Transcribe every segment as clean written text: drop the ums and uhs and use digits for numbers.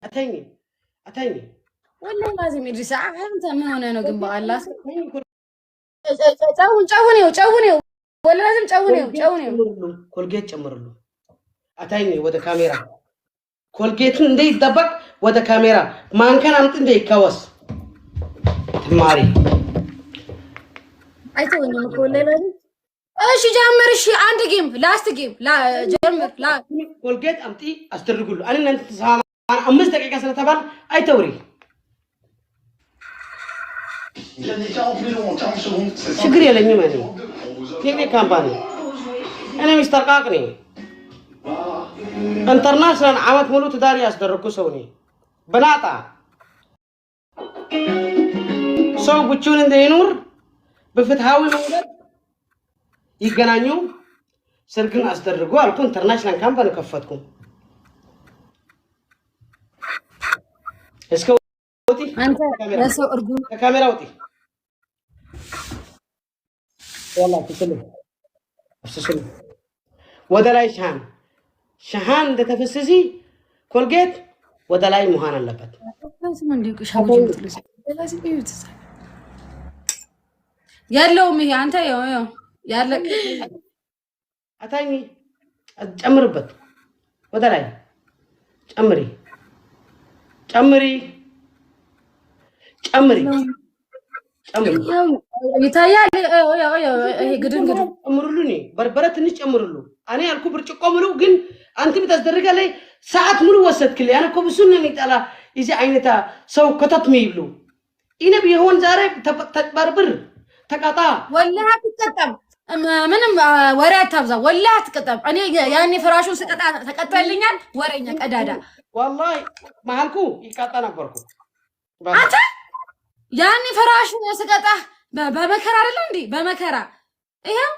أتيني والله لازم يدري ساعة أنت ما هنا نو جنب الله ጨውኔው ወላ لازم ጨውኔው ኮልጌት ጨምርሉ أتيني وده كاميرا كولجيتن እንደ ይጠበቅ ወደ ካሜራ ማንከን አምጥ እንደ ይከወስ ትማሪ አይተወኝም እኮ ወላሂ لازم እሺ ጀምር እሺ አንድ ጌም ላስት ጌም ጀምር ላ ኮልጌት አምጪ አስተርጉሉ አን እናንተ ተሳማ 5 ደቂቃ ስለተባል አይተውሪ ችግር የለኝም እኔ የኔ ካምፓኒ እኔ ሚስተር ቃቅኔ انترناشونال عمت مولو تداري أصدركوا سوني بناتا سو بتشون دينور بفتحاوي مولد يجنانيو سرقن أصدركوا ألكون انترناشونال كامباني كفتكم اسكو وتي أنت رسو أرجو الكاميرا وتي والله تسلم تسلم ودلاي شهان ده تفسسي كولجيت ودلاي مهان اللبت لازم عندك شابوجي تلسي لازم يوتس يالله مي أنت يو يالله أتاني أمربت ودلاي أمري يتهيأ لي قدن أمرلوني بربرة نيش أمرلو أنا ألكو برشقة أمرلو جن أنت بتصدرك عليه ساعات مرو وسط كلي أنا كوبسون نميت على إذا عينتا سو كتات ميبلو إنا بيهون زارع تبربر تقطع ولا هتكتم من ورا تبزا ولا هتكتم أنا يعني فراشو سكتة لينيان ورينك أدادا والله ما هلكو يكتنا بركو أنت يعني فراش سكتة بمكرة رلندي بمكرة إيه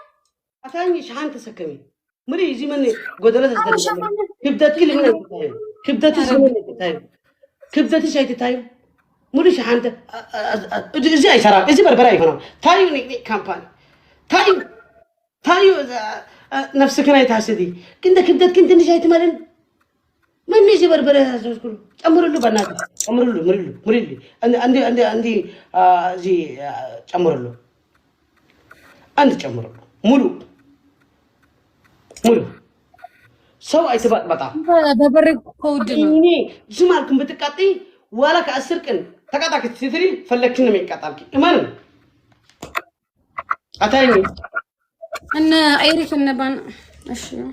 أتاني شحن تسكمي مري يجي مني قدرة تسدر كبدت كل من التايم كبدت زمن التايم كبدت شيء التايم مري شحن إزاي سراب إزاي بربراي هنا تايم نيك كامباني تايم نفسك أنا يتحسدي كبدت كنت نجاي تمرن من نيجي بربراي هذا كله أمرلو بنات مريلو عندي زي أمرلو عندي أمرلو مولو سو أي سبب بتاع ببرك كودنا إني زمالكم بتكاتي ولا كأسركن تكاتك تثري فلكنا ميكاتالك إيمان أتاني أنا أيرك النبان أشياء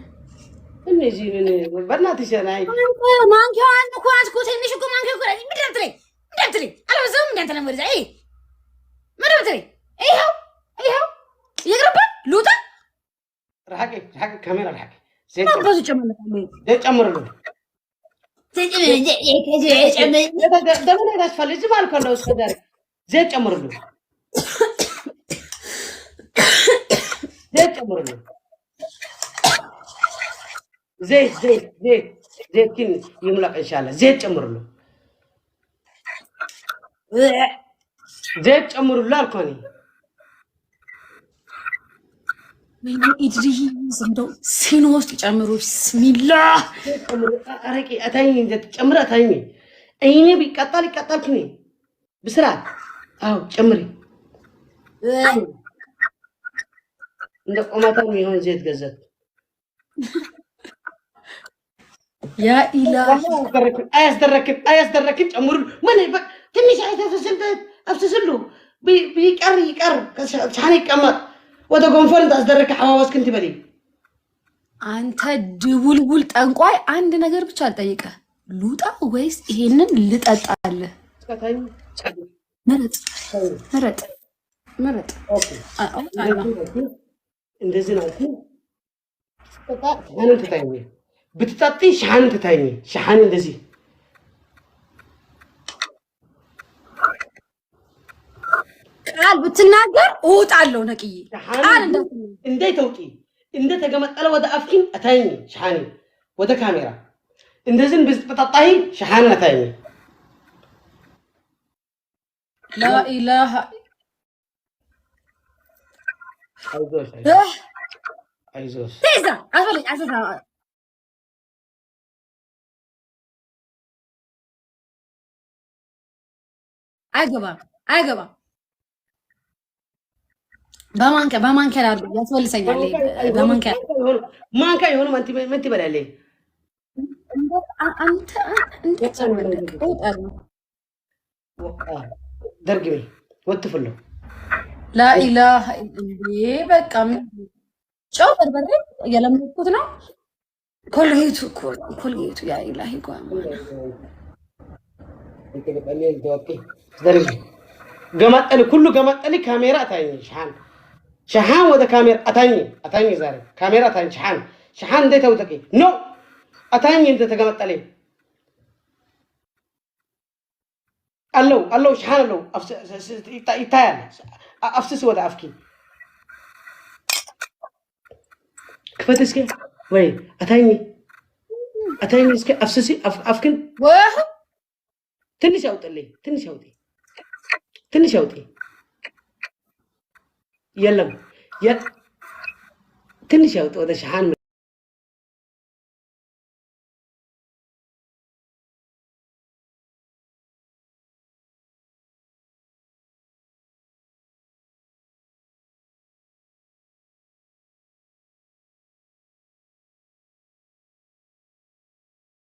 إني جيني برناتي شناي مانكيو أنا كواس كوسي نشوكو مانكيو كذا بدرتري أنا بزوم بدرتري مرزا إيه ما بدرتري إيه هو يقرب لوتا رحكي كاميرا رحكي زي ما بزوج جمال زي أمرلو ده من الناس فلذي ما لكم لو سكدار زي أمرلو زيت كن يملك إن شاء الله زيت أمرلو زيت أمرلو لا كوني وين إدري زندو سينوست يجمرو بسم الله أريكي أتايني زيت أمر أتايني أيني بيكتال كني بسرعة أمري عندك أماتان ميهون زيت جزت يا إلهي أيس دركت أمر من يبقى تمشي عايز أفسسلو بيكر شحني كمر وده كونفرنت أصدرك حواس كنت بدي أنت دبول تنقاي عند نجار بتشال تيجا لوتا ويس هنا لتأتأله مرت እንደዚህ ነው ሻሃን ተታይኝ ብትጣጣ ሻሃን ተታይኝ ሻሃን እንደዚህ ቃል ብትናገር እወጣለሁ ነቅዬ ቃል እንዴት ተውቂ እንደ ተገመጠለ ወደ አፍኪን አታይኝ ሻሃን ወደ ካሜራ እንደዚህ ብትጣጣይ ሻሃን አታይኝ لا إله አይዞሽ تيزا أفضل አይገባም በማንኪያ ላድርግ ያስፈልሰኛል በማንኪያ ማንካ የሆነ ምን ትበላለህ አንተ እንዴት درجي وتفلو لا إله إلا الله بقى شوف بربري يا لما كنتنا كل هيتو يا إلهي قام درجي قامت أنا كله قامت أنا كاميرا تاني شحان وده كاميرا أتاني زاري كاميرا تاني شحان ده توتكي نو أتاني أنت تقامت عليه الله شحال الله يتايل أفسس ولا أفكي كفت اسكي وي أتايني اسكي أفسسي أفكن واه تني شوتي يلا تني شوت وده شحال